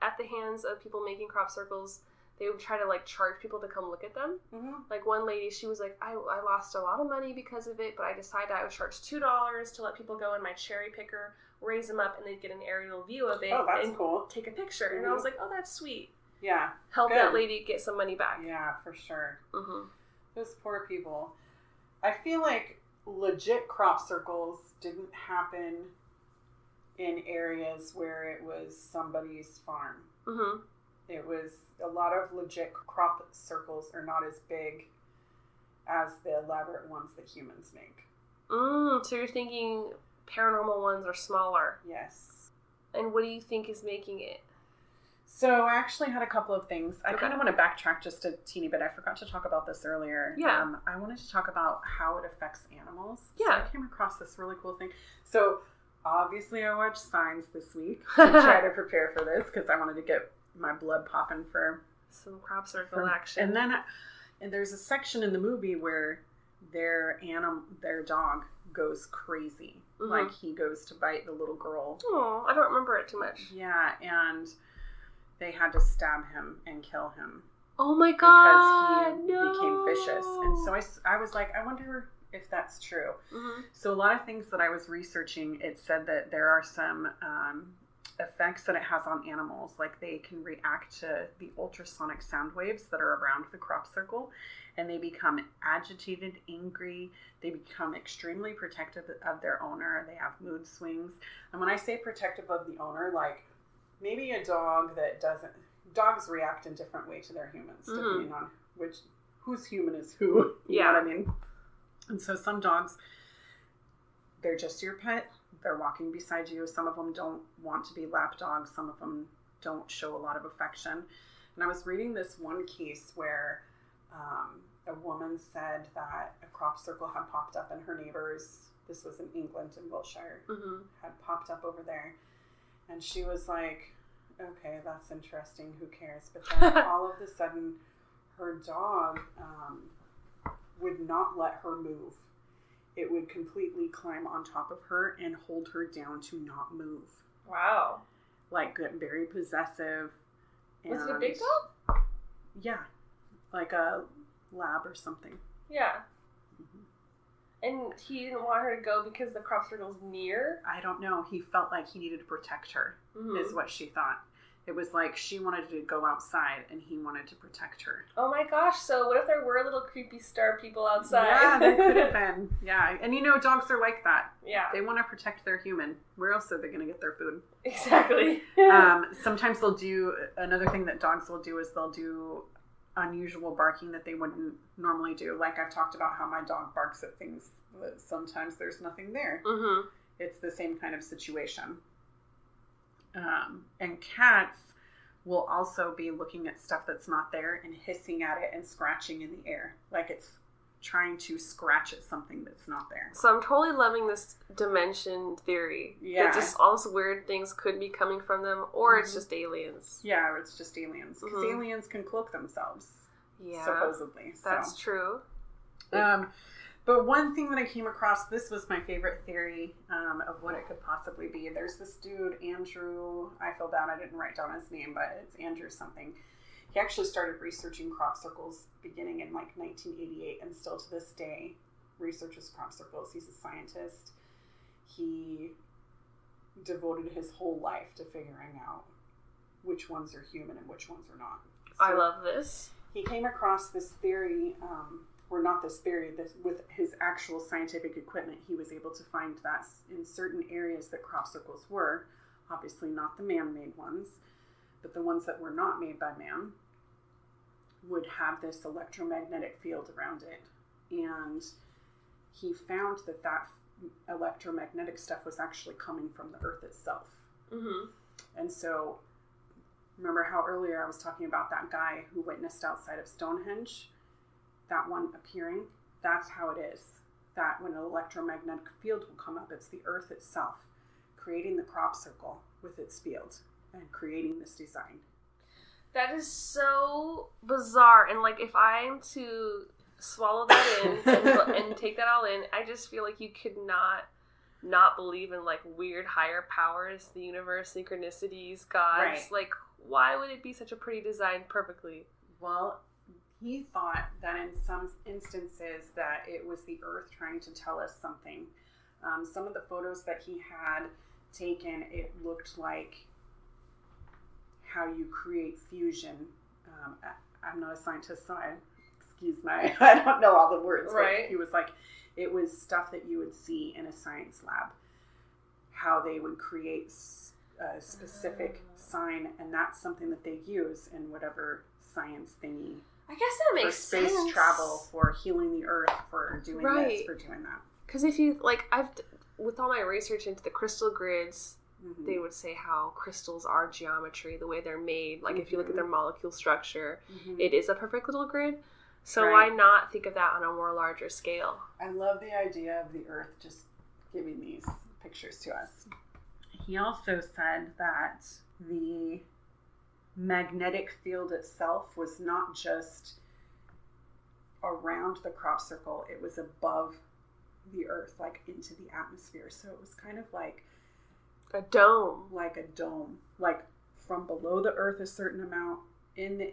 at the hands of people making crop circles, they would try to charge people to come look at them. One lady, she was like, I lost a lot of money because of it, but I decided I would charge $2 to let people go in my cherry picker, raise them up, and they'd get an aerial view of it. Oh, that's and cool. Take a picture. And I was like, oh, that's sweet. Yeah. Help that lady get some money back. Yeah, for sure. Those poor people. I feel like legit crop circles didn't happen in areas where it was somebody's farm. It was a lot of legit crop circles are not as big as the elaborate ones that humans make. So you're thinking paranormal ones are smaller? Yes. And what do you think is making it? So I actually had a couple of things. I kind of want to backtrack just a teeny bit. I forgot to talk about this earlier. Yeah. I wanted to talk about how it affects animals. Yeah. So I came across this really cool thing. So obviously I watched Signs this week to try to prepare for this because I wanted to get my blood popping for some crop circle action. And then there's a section in the movie where their dog goes crazy. He goes to bite the little girl. Oh, I don't remember it too much. Yeah, and they had to stab him and kill him. Oh my God! Because he became vicious. And so I was like, I wonder if that's true. So a lot of things that I was researching, it said that there are some effects that it has on animals. Like they can react to the ultrasonic sound waves that are around the crop circle, and they become agitated, angry. They become extremely protective of their owner. They have mood swings. And when I say protective of the owner, like maybe a dog that doesn't, dogs react in different way to their humans, depending on whose human is who. You know what I mean? And so some dogs, they're just your pet. They're walking beside you. Some of them don't want to be lap dogs. Some of them don't show a lot of affection. And I was reading this one case where a woman said that a crop circle had popped up in her neighbor's, this was in England, in Wiltshire, had popped up over there. And she was like, okay, that's interesting. Who cares? But then all of a sudden, her dog would not let her move. It would completely climb on top of her and hold her down to not move. Wow. Like, get very possessive. Was it a big dog? Yeah. Like a lab or something. Yeah. And he didn't want her to go because the crop circle's near? I don't know. He felt like he needed to protect her, is what she thought. It was like she wanted to go outside and he wanted to protect her. Oh my gosh, so what if there were little creepy star people outside? Yeah, there could have been. Yeah, and you know, dogs are like that. Yeah. They want to protect their human. Where else are they going to get their food? Exactly. Sometimes they'll do, another thing that dogs will do is they'll do unusual barking that they wouldn't normally do. Like I've talked about how my dog barks at things that sometimes there's nothing there. It's the same kind of situation. And cats will also be looking at stuff that's not there and hissing at it and scratching in the air. Like it's trying to scratch at something that's not there. So I'm totally loving this dimension theory. Yeah. That just all these weird things could be coming from them, or it's just aliens. Yeah, it's just aliens. Because aliens can cloak themselves. Yeah. Supposedly. That's true. But one thing that I came across, this was my favorite theory of what it could possibly be. There's this dude, Andrew, I feel bad I didn't write down his name, but it's Andrew something. He actually started researching crop circles beginning in like 1988 and still to this day researches crop circles. He's a scientist. He devoted his whole life to figuring out which ones are human and which ones are not. So I love this. He came across this theory, or not this theory, this, with his actual scientific equipment, he was able to find that in certain areas that crop circles were, obviously not the man-made ones, but the ones that were not made by man, would have this electromagnetic field around it. And he found that that electromagnetic stuff was actually coming from the earth itself. And so, remember how earlier I was talking about that guy who witnessed outside of Stonehenge? That one appearing, that's how it is. That when an electromagnetic field will come up, it's the earth itself creating the crop circle with its field and creating this design. That is so bizarre. And like, if I'm to swallow that in and take that all in, I just feel like you could not believe in like weird higher powers, the universe, synchronicities, gods. Right. Like, why would it be such a pretty design perfectly? Well, he thought that in some instances that it was the earth trying to tell us something. Some of the photos that he had taken, it looked like how you create fusion. I'm not a scientist, so I don't know all the words. Right. But he was like, it was stuff that you would see in a science lab. How they would create a specific sign, and that's something that they use in whatever science thingy. I guess that makes sense. For space travel, for healing the earth, for doing this, for doing that. Because if you, like, with all my research into the crystal grids, they would say how crystals are geometry, the way they're made. Like, if you look at their molecule structure, it is a perfect little grid. So why not think of that on a more larger scale? I love the idea of the earth just giving these pictures to us. He also said that the magnetic field itself was not just around the crop circle, it was above the earth, like into the atmosphere. So it was kind of like a dome. Like a dome. Like from below the earth a certain amount in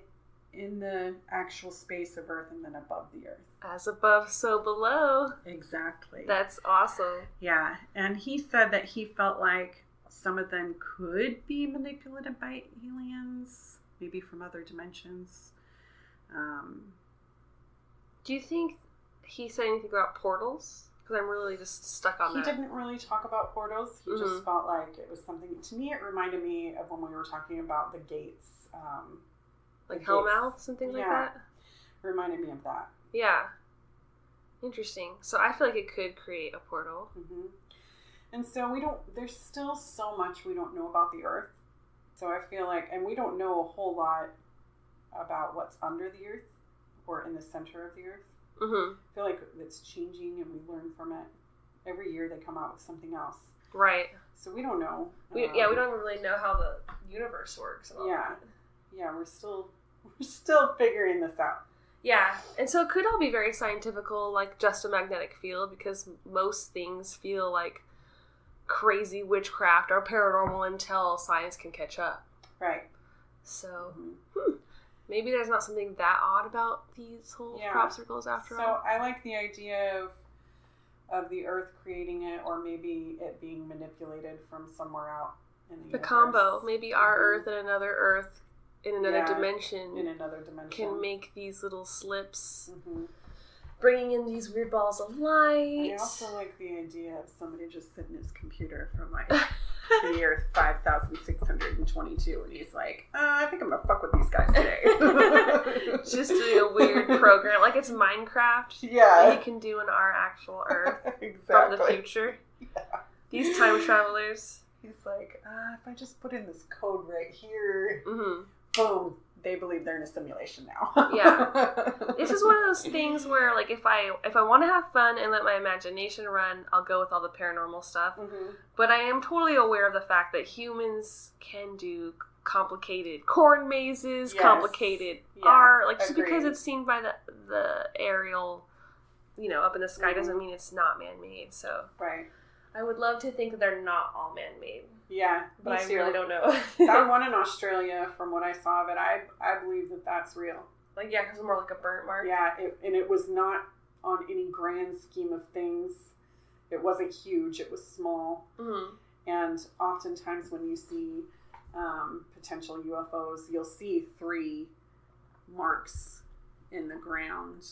the actual space of earth, and then above the earth. As above, so below. Exactly. That's awesome. Yeah. And he said that he felt like some of them could be manipulated by aliens, maybe from other dimensions. Do you think he said anything about portals? Because I'm really just stuck on that. He didn't really talk about portals. He just felt like it was something. To me, it reminded me of when we were talking about the gates. Like hellmouths and things like that? Reminded me of that. Yeah. Interesting. So I feel like it could create a portal. Mm-hmm. And so there's still so much we don't know about the Earth. So I feel like, and we don't know a whole lot about what's under the Earth or in the center of the Earth. Mm-hmm. I feel like it's changing and we learn from it. Every year they come out with something else. Right. So we don't know. We don't even really know how the universe works. Yeah, we're still figuring this out. Yeah, and so it could all be very scientifical, like just a magnetic field, because most things feel like crazy witchcraft or paranormal until science can catch up. Right. So maybe there's not something that odd about these whole crop circles after all. So I like the idea of the Earth creating it, or maybe it being manipulated from somewhere out in the universe. Combo, maybe our Earth and another Earth in another dimension. Can make these little slips, bringing in these weird balls of light. I also like the idea of somebody just sitting at his computer from like the year 5622, and he's like, I think I'm gonna fuck with these guys today. Just doing a weird program, like it's Minecraft. Yeah, that you can do in our actual Earth from the future. Yeah. These time travelers. He's like, if I just put in this code right here, boom, they believe they're in a simulation now. Yeah. This is one of those things where, like, if I want to have fun and let my imagination run, I'll go with all the paranormal stuff. But I am totally aware of the fact that humans can do complicated corn mazes, complicated art. Like, just because it's seen by the aerial, up in the sky doesn't mean it's not man-made. So I would love to think that they're not all man-made. Yeah, but I really don't know. That one in Australia, from what I saw of it, I believe that that's real. Like, yeah, because it's more like a burnt mark. Yeah, and it was not on any grand scheme of things. It wasn't huge. It was small. And oftentimes when you see potential UFOs, you'll see 3 marks in the ground.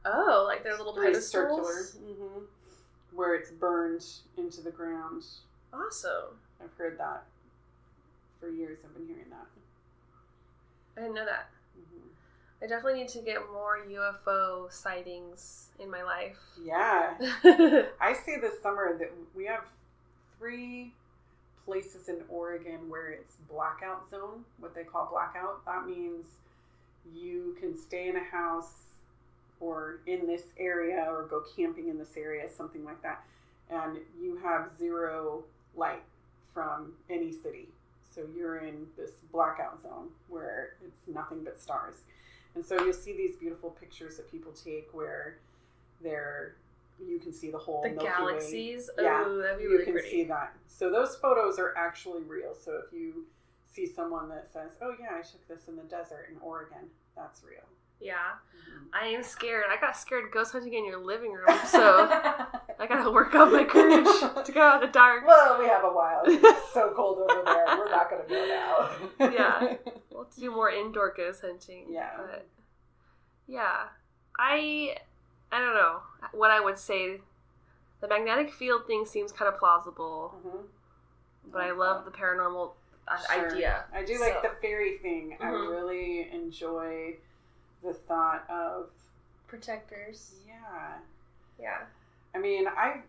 Oh, like they're little pedestals? Circular. Where it's burned into the ground. Awesome. I've heard that for years. I've been hearing that. I didn't know that. I definitely need to get more UFO sightings in my life. Yeah. I see this summer that we have 3 places in Oregon where it's blackout zone, what they call blackout. That means you can stay in a house or in this area or go camping in this area, something like that. And you have 0 light from any city. So you're in this blackout zone where it's nothing but stars. And so you'll see these beautiful pictures that people take where you can see the whole the Milky galaxies. Way. Yeah, oh, that'd be really pretty. You can see that. So those photos are actually real. So if you see someone that says, "Oh yeah, I took this in the desert in Oregon," that's real. Yeah. I am scared. I got scared ghost hunting in your living room, so I gotta work on my courage to go out in the dark. Well, we have a while. It's so cold over there. We're not gonna go now. Yeah. We'll have to do more indoor ghost hunting. Yeah. But yeah. I don't know what I would say. The magnetic field thing seems kind of plausible, but I love the paranormal idea. I do like the fairy thing. I really enjoy the thought of protectors. Yeah. I mean, I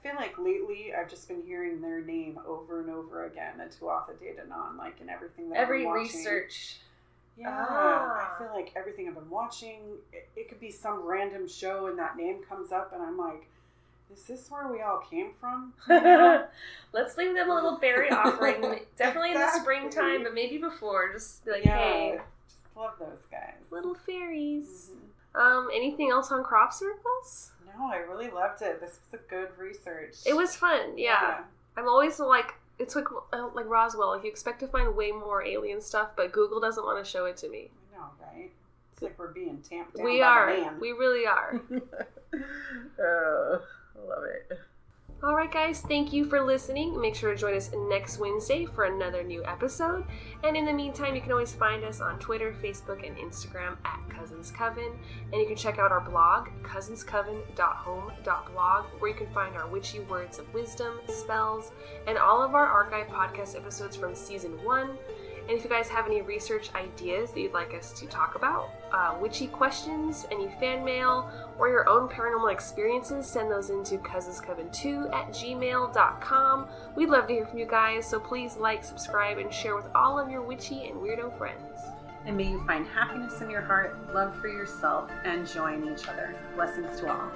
feel like lately I've just been hearing their name over and over again, the Tuatha De Danann, like in everything that I've been watching. Research. Yeah, I feel like everything I've been watching, it could be some random show and that name comes up and I'm like, is this where we all came from? Let's leave them a little berry offering. Definitely in the springtime, but maybe before. Just be like, hey. Just love those guys. Little fairies. Anything else on crop circles? No, I really loved it. This was a good research. It was fun, yeah. I'm always like, it's like Roswell. Like you expect to find way more alien stuff, but Google doesn't want to show it to me. I know, right? It's like we're being tamped down by the man. We really are. I love it. Alright guys, thank you for listening. Make sure to join us next Wednesday for another new episode. And in the meantime, you can always find us on Twitter, Facebook, and Instagram at Cousins Coven. And you can check out our blog, cousinscoven.home.blog, where you can find our witchy words of wisdom, spells, and all of our archive podcast episodes from season 1. And if you guys have any research ideas that you'd like us to talk about, witchy questions, any fan mail, or your own paranormal experiences, send those into cousinscoven2@gmail.com. We'd love to hear from you guys, so please like, subscribe, and share with all of your witchy and weirdo friends. And may you find happiness in your heart, love for yourself, and joy in each other. Blessings to all.